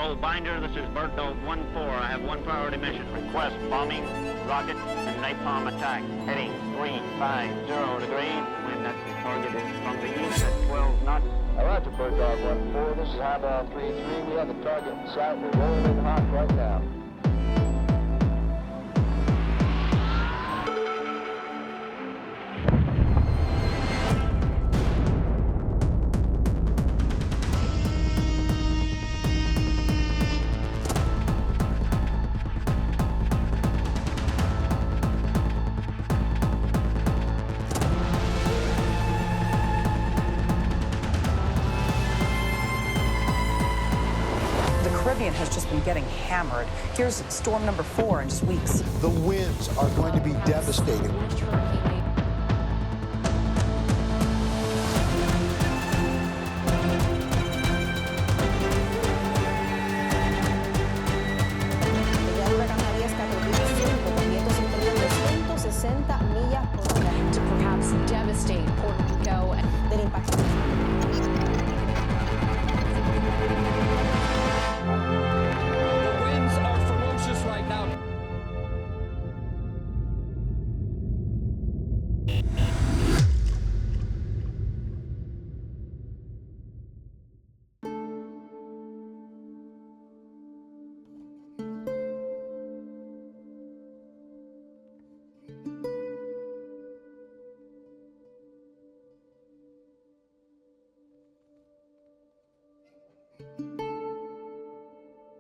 Control Binder, this is Bird Dog 1-4. I have one priority mission. Request bombing, rocket, and napalm attack. Heading 350 degrees. Wind that the target is from the east at 12 knots. Roger, Bird Dog 1-4. This is Highbound 3-3. We have the target in sight. We're rolling hot right now. Caribbean has just been getting hammered. Here's storm number 4 in just weeks. The winds are going to be devastating. To perhaps devastate Puerto Rico del impacto.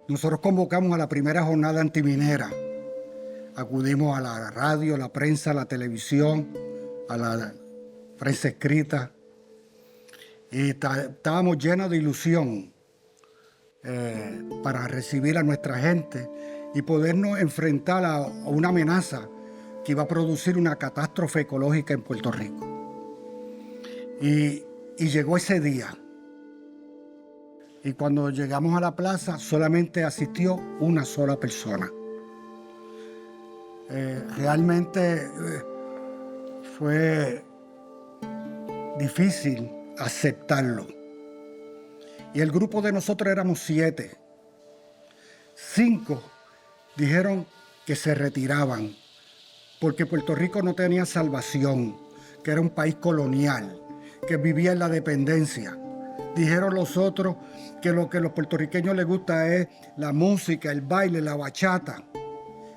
Nosotros convocamos a la primera jornada antiminera. Acudimos a la radio, la prensa, la televisión, a la prensa escrita. Y estábamos llenos de ilusión para recibir a nuestra gente y podernos enfrentar a una amenaza que iba a producir una catástrofe ecológica en Puerto Rico. Y llegó ese día. Y cuando llegamos a la plaza, solamente asistió una sola persona. Realmente fue difícil aceptarlo. Y el grupo de nosotros éramos 7. 5 dijeron que se retiraban porque Puerto Rico no tenía salvación, que era un país colonial, que vivía en la dependencia. Dijeron los otros que lo que a los puertorriqueños les gusta es la música, el baile, la bachata.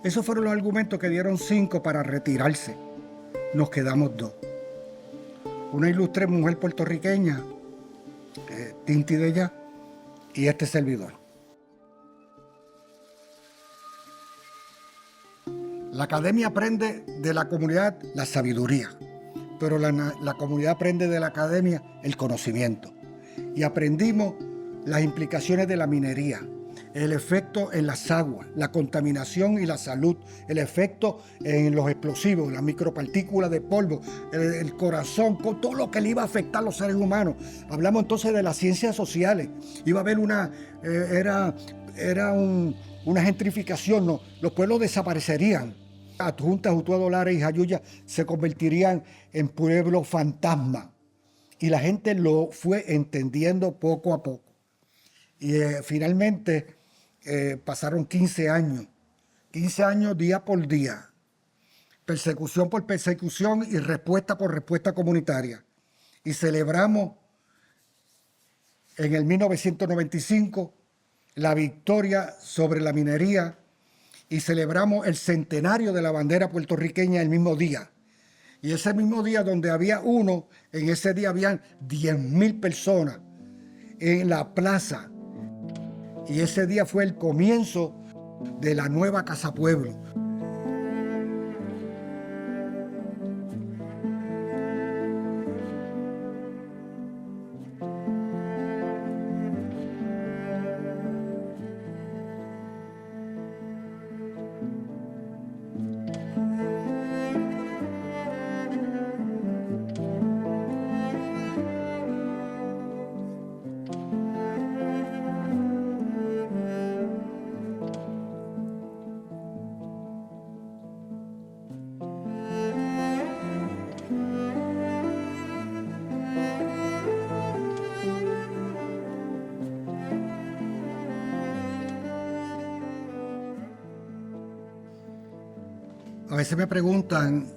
Esos fueron los argumentos que dieron 5 para retirarse. Nos quedamos 2. Una ilustre mujer puertorriqueña, Tinti de ella, y este servidor. La academia aprende de la comunidad la sabiduría, pero la comunidad aprende de la academia el conocimiento. Y aprendimos las implicaciones de la minería, el efecto en las aguas, la contaminación y la salud, el efecto en los explosivos, las micropartículas de polvo, el corazón, con todo lo que le iba a afectar a los seres humanos. Hablamos entonces de las ciencias sociales. Iba a haber una gentrificación, ¿no? Los pueblos desaparecerían. Adjuntas, Utuado, Lara y Jayuya se convertirían en pueblos fantasma. Y la gente lo fue entendiendo poco a poco. Y finalmente pasaron 15 años. 15 años día por día. Persecución por persecución y respuesta por respuesta comunitaria. Y celebramos en el 1995 la victoria sobre la minería y celebramos el centenario de la bandera puertorriqueña el mismo día. Y ese mismo día donde había uno, en ese día habían 10,000 personas en la plaza. Y ese día fue el comienzo de la nueva Casa Pueblo. A veces me preguntan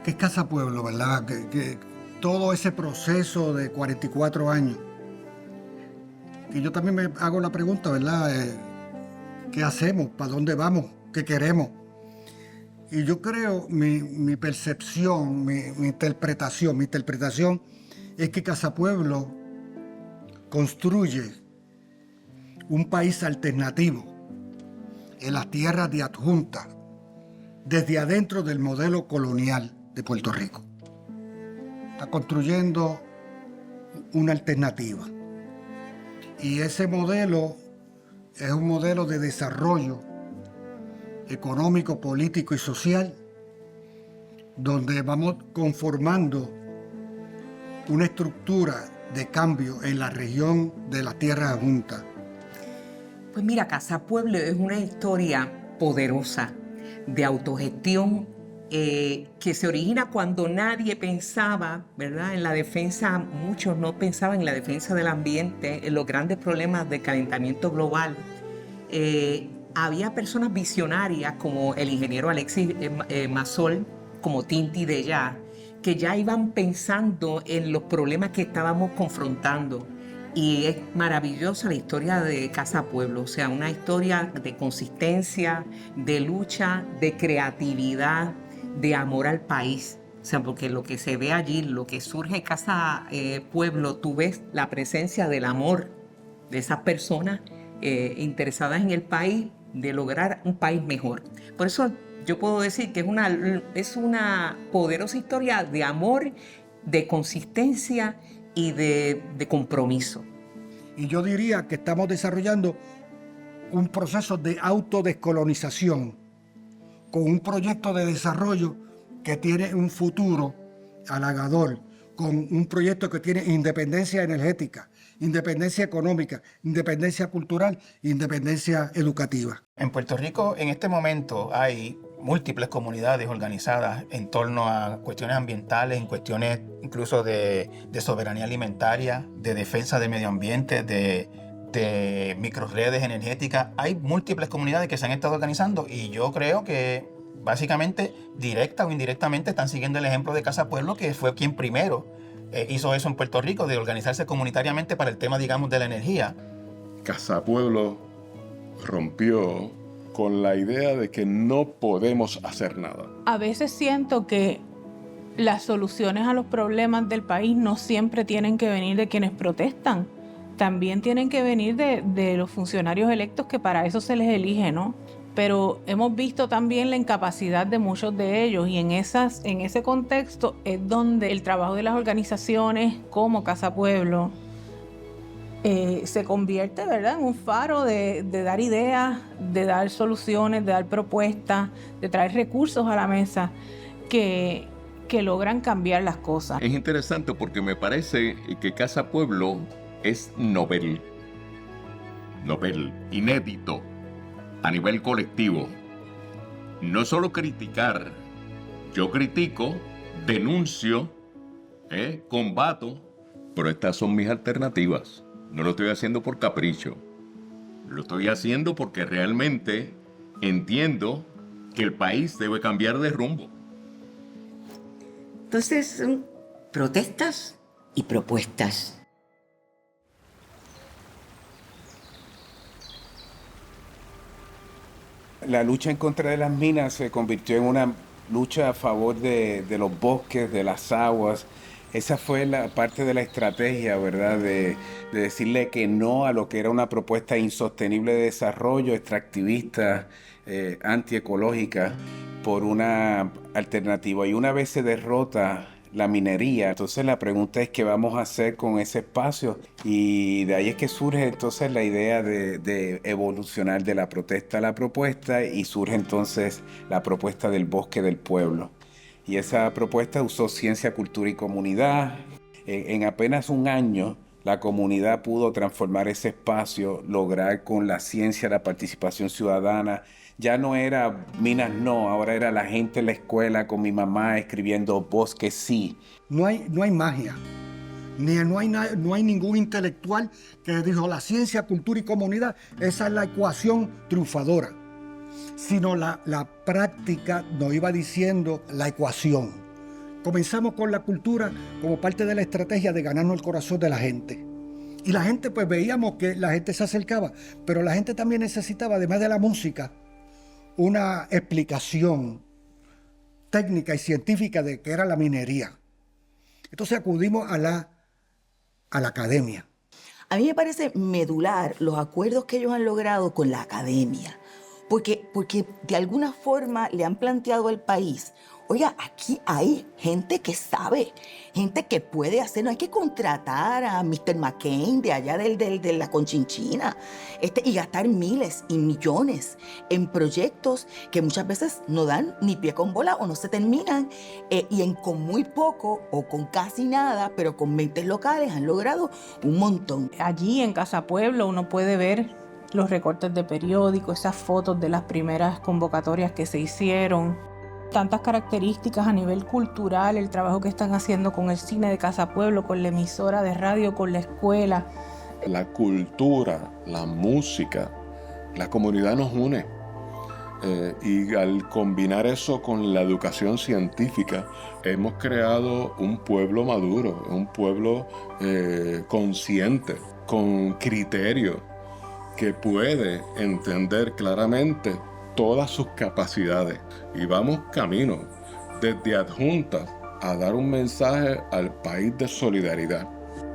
qué es Casa Pueblo, ¿verdad? Que todo ese proceso de 44 años. Y yo también me hago la pregunta, ¿verdad? ¿Qué hacemos? ¿Para dónde vamos? ¿Qué queremos? Y yo creo, mi percepción, mi interpretación es que Casa Pueblo construye un país alternativo en las tierras de adjunta, desde adentro del modelo colonial de Puerto Rico. Está construyendo una alternativa. Y ese modelo es un modelo de desarrollo económico, político y social, donde vamos conformando una estructura de cambio en la región de las tierras adjuntas. Pues mira, Casa Pueblo es una historia poderosa de autogestión que se origina cuando nadie pensaba, ¿verdad?, en la defensa, muchos no pensaban en la defensa del ambiente, en los grandes problemas de calentamiento global. Había personas visionarias como el ingeniero Alexis Masol, como Tinti de Ya, que ya iban pensando en los problemas que estábamos confrontando. Y es maravillosa la historia de Casa Pueblo, o sea, una historia de consistencia, de lucha, de creatividad, de amor al país. O sea, porque lo que se ve allí, lo que surge en Casa Pueblo, tú ves la presencia del amor de esas personas interesadas en el país, de lograr un país mejor. Por eso yo puedo decir que es una poderosa historia de amor, de consistencia y de compromiso. Y yo diría que estamos desarrollando un proceso de autodescolonización con un proyecto de desarrollo que tiene un futuro halagador, con un proyecto que tiene independencia energética, independencia económica, independencia cultural, independencia educativa. En Puerto Rico, en este momento, hay múltiples comunidades organizadas en torno a cuestiones ambientales, en cuestiones incluso de soberanía alimentaria, de defensa del medio ambiente, de microredes energéticas. Hay múltiples comunidades que se han estado organizando y yo creo que básicamente, directa o indirectamente, están siguiendo el ejemplo de Casa Pueblo, que fue quien primero hizo eso en Puerto Rico, de organizarse comunitariamente para el tema, digamos, de la energía. Casa Pueblo rompió con la idea de que no podemos hacer nada. A veces siento que las soluciones a los problemas del país no siempre tienen que venir de quienes protestan. También tienen que venir de los funcionarios electos, que para eso se les elige, ¿no? Pero hemos visto también la incapacidad de muchos de ellos, y en ese contexto es donde el trabajo de las organizaciones como Casa Pueblo se convierte, ¿verdad?, en un faro de dar ideas, de dar soluciones, de dar propuestas, de traer recursos a la mesa que logran cambiar las cosas. Es interesante porque me parece que Casa Pueblo es novel, inédito a nivel colectivo. No solo criticar, yo critico, denuncio, combato, pero estas son mis alternativas. No lo estoy haciendo por capricho, lo estoy haciendo porque realmente entiendo que el país debe cambiar de rumbo. Entonces, son protestas y propuestas. La lucha en contra de las minas se convirtió en una lucha a favor de los bosques, de las aguas. Esa fue la parte de la estrategia, ¿verdad? De decirle que no a lo que era una propuesta insostenible de desarrollo, extractivista, antiecológica, por una alternativa. Y una vez se derrota la minería, entonces la pregunta es qué vamos a hacer con ese espacio, y de ahí es que surge entonces la idea de evolucionar de la protesta a la propuesta, y surge entonces la propuesta del bosque del pueblo. Y esa propuesta usó ciencia, cultura y comunidad. En apenas un año la comunidad pudo transformar ese espacio, lograr con la ciencia la participación ciudadana. Ya no era minas no, ahora era la gente en la escuela con mi mamá escribiendo bosque sí. No hay magia, no hay ningún intelectual que dijo la ciencia, cultura y comunidad, esa es la ecuación triunfadora. sino la práctica nos iba diciendo la ecuación. Comenzamos con la cultura como parte de la estrategia de ganarnos el corazón de la gente. Y la gente, pues veíamos que la gente se acercaba, pero la gente también necesitaba, además de la música, una explicación técnica y científica de qué era la minería. Entonces acudimos a la academia. A mí me parece medular los acuerdos que ellos han logrado con la academia, porque de alguna forma le han planteado al país, oiga, aquí hay gente que sabe, gente que puede hacer, no hay que contratar a Mr. McCain de allá de la Conchinchina y gastar miles y millones en proyectos que muchas veces no dan ni pie con bola o no se terminan con muy poco o con casi nada, pero con mentes locales han logrado un montón. Allí en Casa Pueblo uno puede ver los recortes de periódicos, esas fotos de las primeras convocatorias que se hicieron. Tantas características a nivel cultural, el trabajo que están haciendo con el cine de Casa Pueblo, con la emisora de radio, con la escuela. La cultura, la música, la comunidad nos une. Y al combinar eso con la educación científica, hemos creado un pueblo maduro, un pueblo consciente, con criterio, que puede entender claramente todas sus capacidades, y vamos camino desde Adjunta a dar un mensaje al país de solidaridad.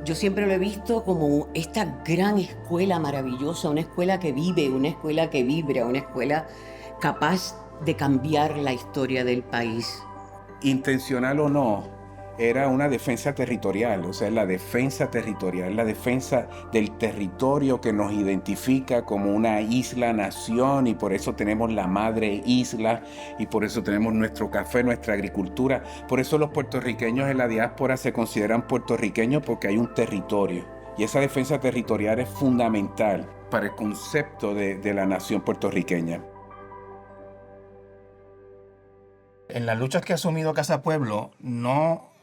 Yo siempre lo he visto como esta gran escuela maravillosa, una escuela que vive, una escuela que vibra, una escuela capaz de cambiar la historia del país. Intencional o no, era una defensa territorial, o sea, la defensa territorial, la defensa del territorio que nos identifica como una isla-nación, y por eso tenemos la madre isla, y por eso tenemos nuestro café, nuestra agricultura. Por eso los puertorriqueños en la diáspora se consideran puertorriqueños, porque hay un territorio. Y esa defensa territorial es fundamental para el concepto de la nación puertorriqueña. En las luchas que ha asumido Casa Pueblo no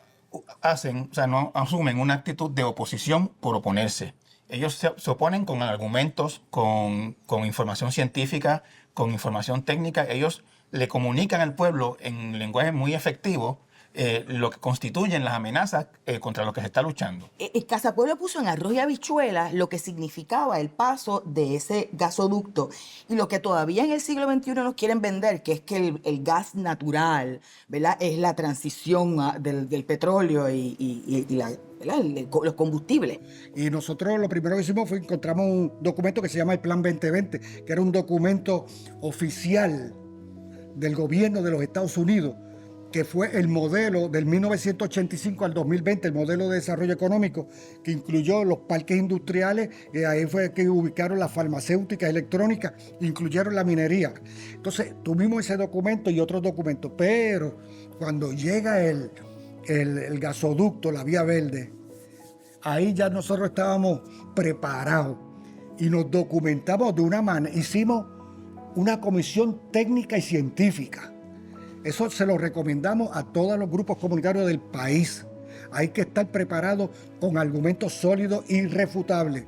asumen una actitud de oposición por oponerse. Ellos se oponen con argumentos, con información científica, con información técnica. Ellos le comunican al pueblo en lenguaje muy efectivo lo que constituyen las amenazas contra lo que se está luchando. Casa Pueblo puso en arroz y habichuelas lo que significaba el paso de ese gasoducto y lo que todavía en el siglo XXI nos quieren vender, que es que el gas natural, ¿verdad?, es la transición del petróleo y los combustibles. Y nosotros lo primero que hicimos fue encontramos un documento que se llama el Plan 2020, que era un documento oficial del gobierno de los Estados Unidos, que fue el modelo del 1985 al 2020, el modelo de desarrollo económico, que incluyó los parques industriales, ahí fue que ubicaron las farmacéuticas, electrónicas, incluyeron la minería. Entonces, tuvimos ese documento y otros documentos, pero cuando llega el gasoducto, la vía verde, ahí ya nosotros estábamos preparados y nos documentamos de una manera, hicimos una comisión técnica y científica. Eso se lo recomendamos a todos los grupos comunitarios del país. Hay que estar preparados con argumentos sólidos e irrefutables.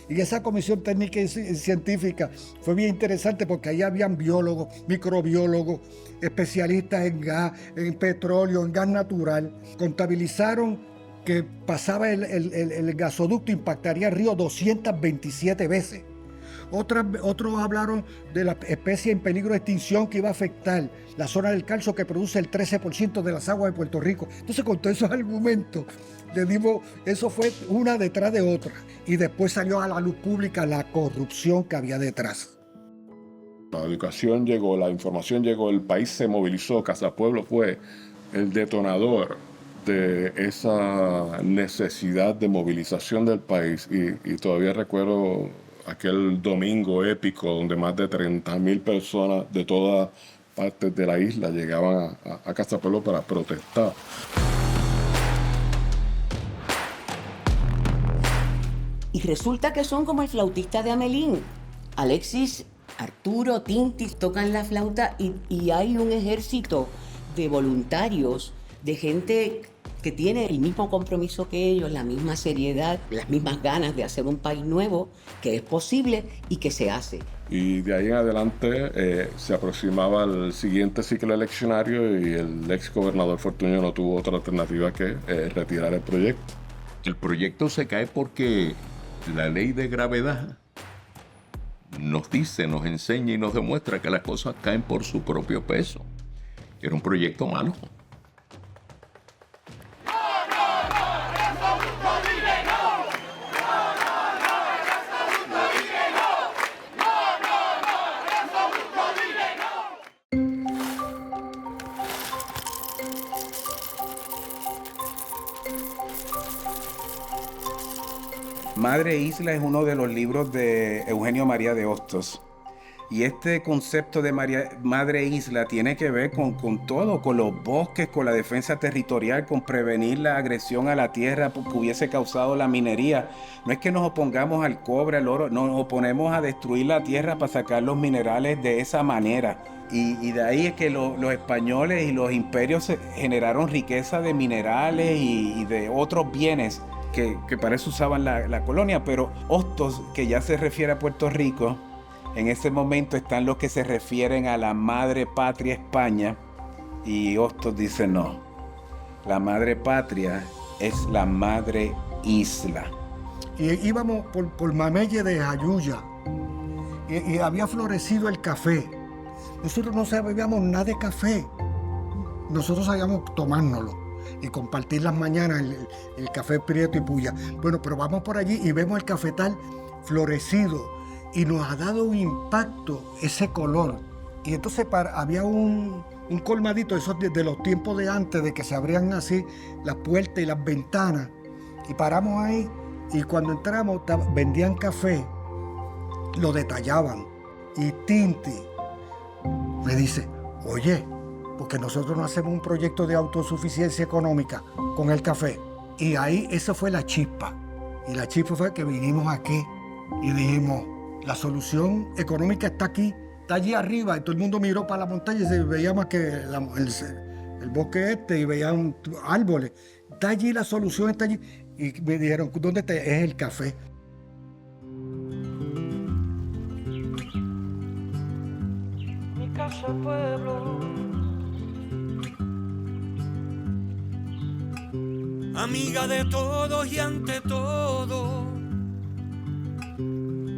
Y esa comisión técnica y científica fue bien interesante porque ahí habían biólogos, microbiólogos, especialistas en gas, en petróleo, en gas natural. Contabilizaron que pasaba el gasoducto, impactaría el río 227 veces. Otros hablaron de la especie en peligro de extinción que iba a afectar la zona del Carso, que produce el 13% de las aguas de Puerto Rico. Entonces, con todos esos argumentos, le dimos, eso fue una detrás de otra. Y después salió a la luz pública la corrupción que había detrás. La educación llegó, la información llegó, el país se movilizó. Casa Pueblo fue el detonador de esa necesidad de movilización del país. Y todavía recuerdo aquel domingo épico donde más de 30,000 personas de todas partes de la isla llegaban a Casa Pueblo para protestar. Y resulta que son como el flautista de Amelín. Alexis, Arturo, Tinti tocan la flauta y hay un ejército de voluntarios, de gente que tiene el mismo compromiso que ellos, la misma seriedad, las mismas ganas de hacer un país nuevo, que es posible y que se hace. Y de ahí en adelante se aproximaba el siguiente ciclo eleccionario y el ex gobernador Fortuño no tuvo otra alternativa que retirar el proyecto. El proyecto se cae porque la ley de gravedad nos dice, nos enseña y nos demuestra que las cosas caen por su propio peso. Era un proyecto malo. Madre Isla es uno de los libros de Eugenio María de Hostos. Y este concepto de Madre Isla tiene que ver con todo, con los bosques, con la defensa territorial, con prevenir la agresión a la tierra que hubiese causado la minería. No es que nos opongamos al cobre, al oro, nos oponemos a destruir la tierra para sacar los minerales de esa manera. Y de ahí es que los españoles y los imperios generaron riqueza de minerales y de otros bienes que para eso usaban la colonia. Pero Hostos, que ya se refiere a Puerto Rico, en ese momento están los que se refieren a la madre patria España, y Hostos dice no, la madre patria es la madre isla. Y íbamos por Mamelle de Jayuya y había florecido el café. Nosotros no sabíamos nada de café, nosotros sabíamos tomárnoslo y compartir las mañanas el café Prieto y Puya. Bueno, pero vamos por allí y vemos el cafetal florecido. Y nos ha dado un impacto ese color. Y entonces había un colmadito, esos de los tiempos de antes, de que se abrían así las puertas y las ventanas. Y paramos ahí y cuando entramos vendían café, lo detallaban. Y Tinti me dice, oye, porque nosotros no hacemos un proyecto de autosuficiencia económica con el café. Y ahí eso fue la chispa. Y la chispa fue que vinimos aquí y dijimos, la solución económica está aquí, está allí arriba. Y todo el mundo miró para la montaña y se veía más que el bosque y veían árboles. Está allí, la solución está allí. Y me dijeron, ¿dónde está? Es el café. Mi casa pueblo, amiga de todos y ante todo,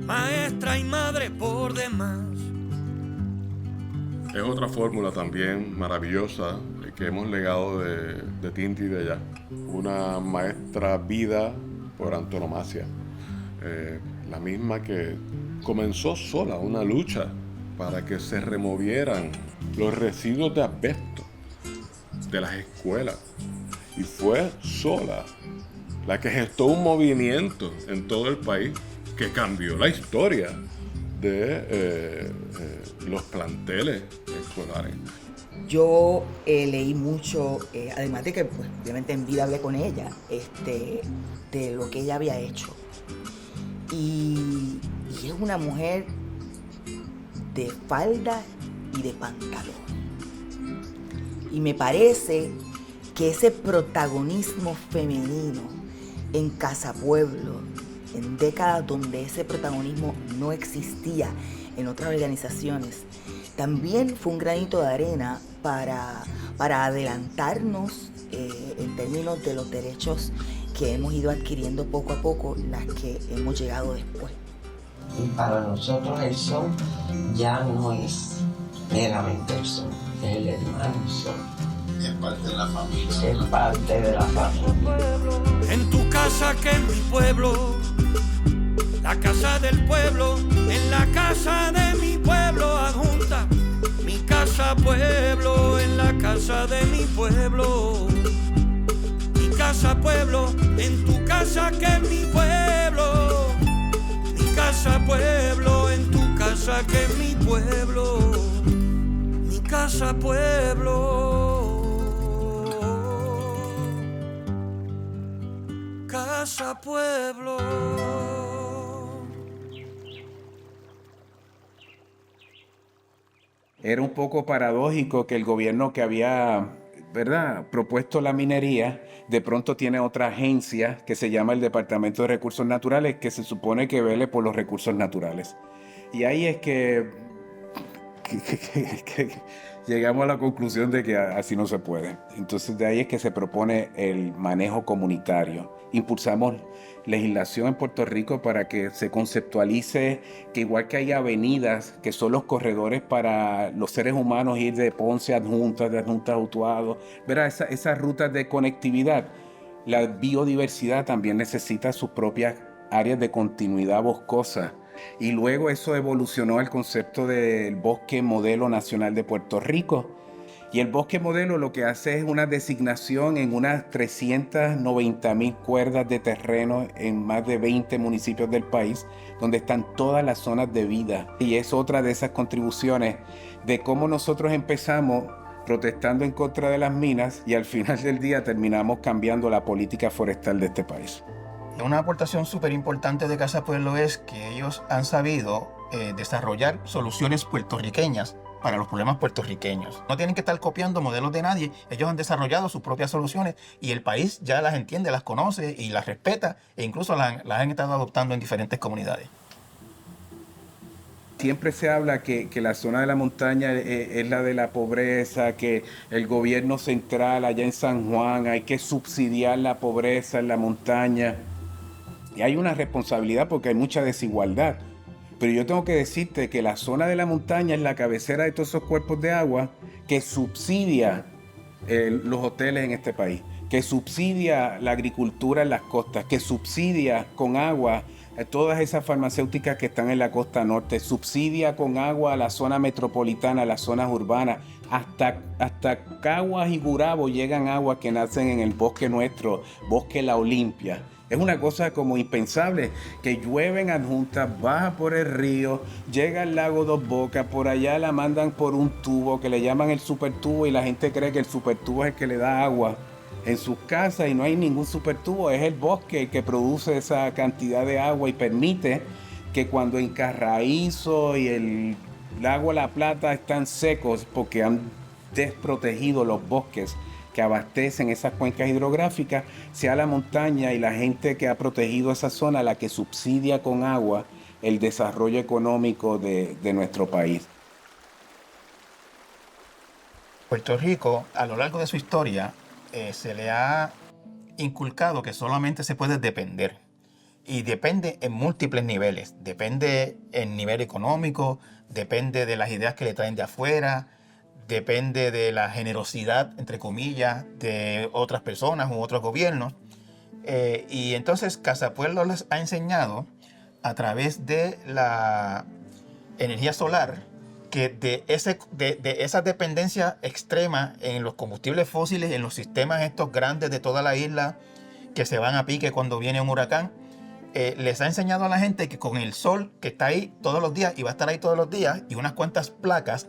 maestra y madre por demás. Es otra fórmula también maravillosa que hemos legado de Tinti de allá. Una maestra vida por antonomasia. La misma que comenzó sola una lucha para que se removieran los residuos de asbesto de las escuelas. Y fue sola la que gestó un movimiento en todo el país que cambió la historia de los planteles escolares. Yo leí mucho, además de que pues, obviamente en vida hablé con ella, de lo que ella había hecho. Y es una mujer de falda y de pantalón. Y me parece que ese protagonismo femenino en Casa Pueblo, en décadas donde ese protagonismo no existía en otras organizaciones, también fue un granito de arena para adelantarnos en términos de los derechos que hemos ido adquiriendo poco a poco, las que hemos llegado después. Y para nosotros el sol ya no es meramente el sol, es el hermano sol. Es parte de la familia. Es parte de la familia. En tu casa que es mi pueblo, la casa del pueblo, en la casa de mi pueblo adjunta. Mi casa pueblo, en la casa de mi pueblo. Mi casa pueblo, en tu casa que es mi pueblo. Mi casa pueblo, en tu casa que es mi pueblo. Mi casa pueblo. Casa pueblo. Era un poco paradójico que el gobierno que había, ¿verdad?, propuesto la minería, de pronto tiene otra agencia que se llama el Departamento de Recursos Naturales, que se supone que vele por los recursos naturales. Y ahí es que llegamos a la conclusión de que así no se puede. Entonces de ahí es que se propone el manejo comunitario. Impulsamos legislación en Puerto Rico para que se conceptualice que igual que hay avenidas que son los corredores para los seres humanos ir de Ponce a Adjuntas, de Adjuntas a Utuado, ¿verdad? Esas rutas de conectividad, la biodiversidad también necesita sus propias áreas de continuidad boscosa. Y luego eso evolucionó al concepto del Bosque Modelo Nacional de Puerto Rico. Y el Bosque Modelo lo que hace es una designación en unas 390,000 cuerdas de terreno en más de 20 municipios del país, donde están todas las zonas de vida. Y es otra de esas contribuciones de cómo nosotros empezamos protestando en contra de las minas y al final del día terminamos cambiando la política forestal de este país. Una aportación súper importante de Casa Pueblo es que ellos han sabido desarrollar soluciones puertorriqueñas para los problemas puertorriqueños. No tienen que estar copiando modelos de nadie. Ellos han desarrollado sus propias soluciones y el país ya las entiende, las conoce y las respeta e incluso las han estado adoptando en diferentes comunidades. Siempre se habla que la zona de la montaña es la de la pobreza, que el gobierno central allá en San Juan hay que subsidiar la pobreza en la montaña. Y hay una responsabilidad porque hay mucha desigualdad. Pero yo tengo que decirte que la zona de la montaña es la cabecera de todos esos cuerpos de agua que subsidia los hoteles en este país, que subsidia la agricultura en las costas, que subsidia con agua todas esas farmacéuticas que están en la costa norte, subsidia con agua a la zona metropolitana, a las zonas urbanas, hasta Caguas y Gurabo llegan aguas que nacen en el bosque nuestro, Bosque La Olimpia. Es una cosa como impensable, que llueve en Adjuntas, baja por el río, llega al lago Dos Bocas, por allá la mandan por un tubo que le llaman el supertubo y la gente cree que el supertubo es el que le da agua en sus casas y no hay ningún supertubo, es el bosque el que produce esa cantidad de agua y permite que cuando en Carraízo y el lago La Plata están secos porque han desprotegido los bosques que abastecen esas cuencas hidrográficas, sea la montaña y la gente que ha protegido esa zona la que subsidia con agua el desarrollo económico de nuestro país. Puerto Rico, a lo largo de su historia, se le ha inculcado que solamente se puede depender. Y depende en múltiples niveles. Depende en nivel económico, depende de las ideas que le traen de afuera, depende de la generosidad, entre comillas, de otras personas u otros gobiernos. Y entonces Casa Pueblo les ha enseñado a través de la energía solar que de esa dependencia extrema en los combustibles fósiles, en los sistemas estos grandes de toda la isla que se van a pique cuando viene un huracán, les ha enseñado a la gente que con el sol que está ahí todos los días y va a estar ahí todos los días y unas cuantas placas,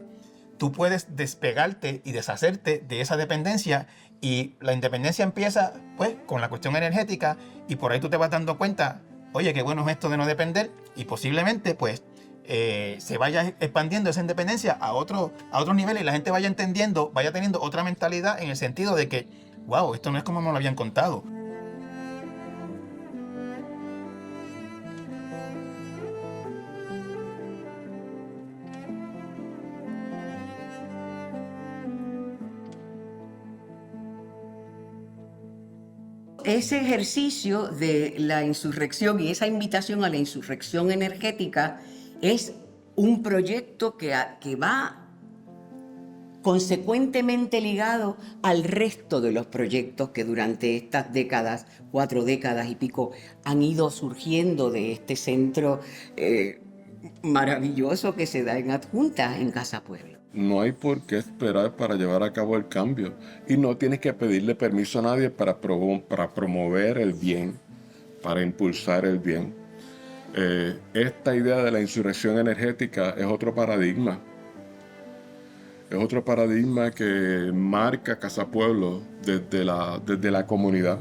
tú puedes despegarte y deshacerte de esa dependencia y la independencia empieza pues con la cuestión energética y por ahí tú te vas dando cuenta, oye, qué bueno es esto de no depender y posiblemente pues se vaya expandiendo esa independencia a otros niveles y la gente vaya entendiendo, vaya teniendo otra mentalidad en el sentido de que, wow, esto no es como me lo habían contado. Ese ejercicio de la insurrección y esa invitación a la insurrección energética es un proyecto que va consecuentemente ligado al resto de los proyectos que durante estas décadas, 4 décadas y pico, han ido surgiendo de este centro maravilloso que se da en Adjuntas, en Casa Pueblo. No hay por qué esperar para llevar a cabo el cambio y no tienes que pedirle permiso a nadie para promover el bien, para impulsar el bien. Esta idea de la insurrección energética es otro paradigma. Es otro paradigma que marca Casa Pueblo desde la comunidad.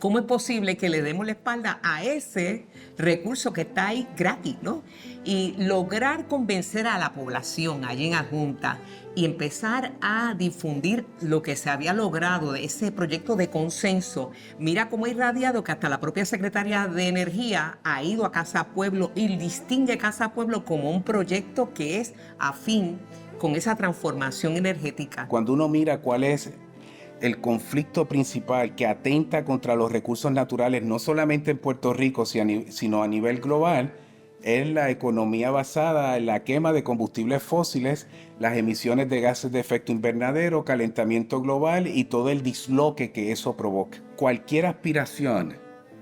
¿Cómo es posible que le demos la espalda a ese recurso que está ahí gratis, ¿no? Y lograr convencer a la población allí en Adjunta y empezar a difundir lo que se había logrado de ese proyecto de consenso. Mira cómo ha irradiado que hasta la propia Secretaría de Energía ha ido a Casa Pueblo y distingue Casa Pueblo como un proyecto que es afín con esa transformación energética. Cuando uno mira cuál es el conflicto principal que atenta contra los recursos naturales, no solamente en Puerto Rico, sino a nivel global, es la economía basada en la quema de combustibles fósiles, las emisiones de gases de efecto invernadero, calentamiento global y todo el disloque que eso provoca. Cualquier aspiración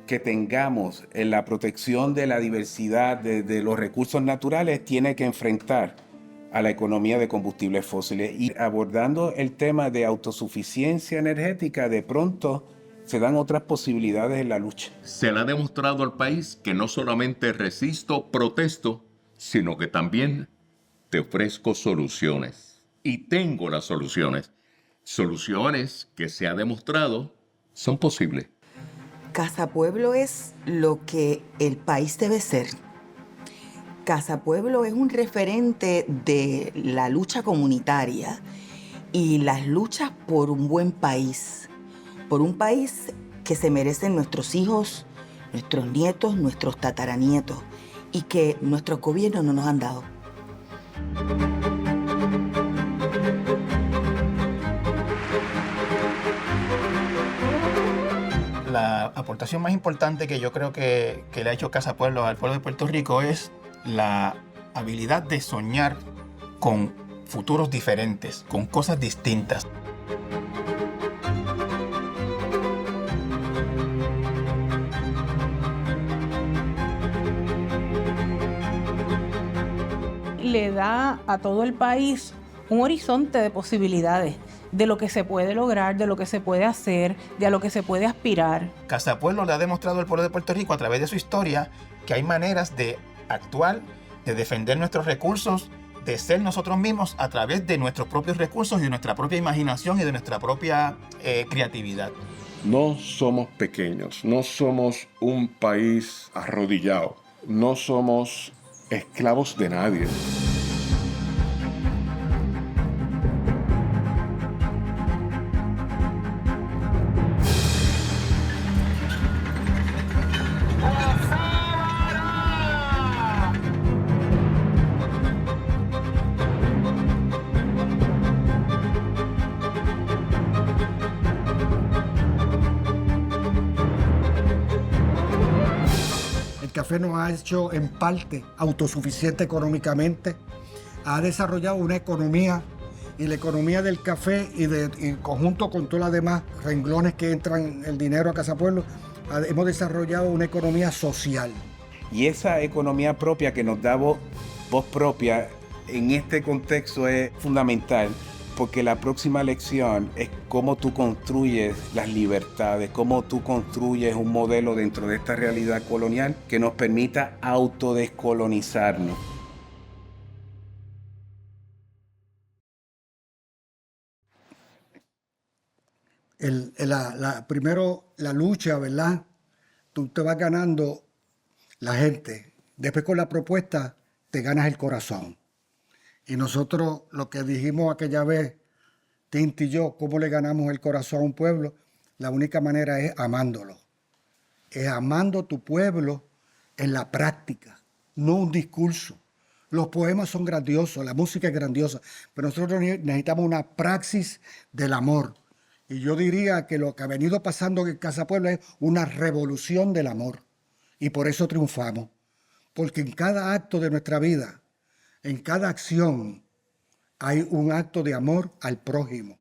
que tengamos en la protección de la diversidad de los recursos naturales tiene que enfrentar a la economía de combustibles fósiles. Y abordando el tema de autosuficiencia energética, de pronto se dan otras posibilidades en la lucha. Se le ha demostrado al país que no solamente resisto, protesto, sino que también te ofrezco soluciones. Y tengo las soluciones. Soluciones que se ha demostrado son posibles. Casa Pueblo es lo que el país debe ser. Casa Pueblo es un referente de la lucha comunitaria y las luchas por un buen país, por un país que se merecen nuestros hijos, nuestros nietos, nuestros tataranietos y que nuestros gobiernos no nos han dado. La aportación más importante que yo creo que le ha hecho Casa Pueblo al pueblo de Puerto Rico es la habilidad de soñar con futuros diferentes, con cosas distintas. Le da a todo el país un horizonte de posibilidades, de lo que se puede lograr, de lo que se puede hacer, de a lo que se puede aspirar. Casa Pueblo le ha demostrado al pueblo de Puerto Rico a través de su historia que hay maneras de actuar, de defender nuestros recursos, de ser nosotros mismos a través de nuestros propios recursos y de nuestra propia imaginación y de nuestra propia creatividad. No somos pequeños, no somos un país arrodillado, no somos esclavos de nadie. El café nos ha hecho en parte autosuficiente económicamente, ha desarrollado una economía y la economía del café y en conjunto con todos los demás renglones que entran el dinero a Casa Pueblo, hemos desarrollado una economía social. Y esa economía propia que nos da voz propia en este contexto es fundamental, porque la próxima lección es cómo tú construyes las libertades, cómo tú construyes un modelo dentro de esta realidad colonial que nos permita autodescolonizarnos. Primero la lucha, ¿verdad? Tú te vas ganando la gente. Después con la propuesta te ganas el corazón. Y nosotros lo que dijimos aquella vez, Tinti y yo, cómo le ganamos el corazón a un pueblo, la única manera es amándolo. Es amando tu pueblo en la práctica, no un discurso. Los poemas son grandiosos, la música es grandiosa, pero nosotros necesitamos una praxis del amor. Y yo diría que lo que ha venido pasando en Casa Pueblo es una revolución del amor. Y por eso triunfamos. Porque en cada acto de nuestra vida, en cada acción, hay un acto de amor al prójimo.